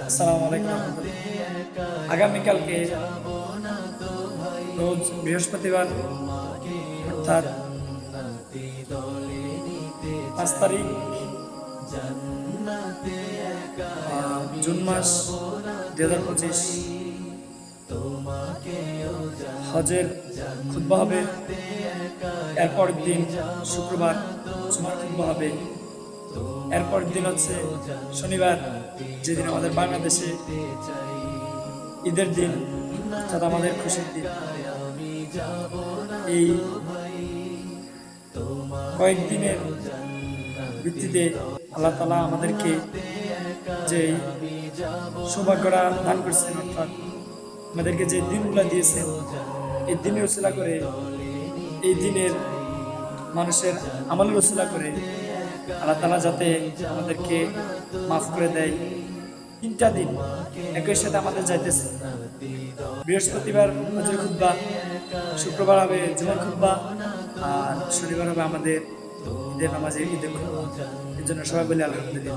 আসসালামু আলাইকুম রহমতুল্লাহ। আগামীকালকে রোজ বৃহস্পতিবার অর্থাৎ 5 তারিখ জুন মাস 2025 হজের খুতবা হবে। এরপর দিন শুক্রবার জুমার খুতবা হবে। এরপর দিন হচ্ছে শনিবার, যেদিন আমাদের বাংলাদেশে ঈদের দিন, অর্থাৎ আমাদের খুশির দিন। এই কয়েকদিনের ভিত্তিতে আল্লাহ তাআলা আমাদেরকে যে সৌভাগ্যটা দান করছেন, অর্থাৎ আমাদেরকে যে দিনগুলো দিয়েছেন, এই দিনের উসিলা করে, এই দিনের মানুষের আমলের উসিলা করে আল্লাহ তাআলা যাতে আমাদেরকে মাফ করে দেয়। 3টা দিন একই সাথে আমাদের যাইতেছে। বৃহস্পতিবার হজের খুতবা, শুক্রবার হবে জুমার খুতবা, আর শনিবার হবে আমাদের ঈদের নামাজে ঈদের খুতবা। এর জন্য সবাই বলে আলহামদুলিল্লাহ।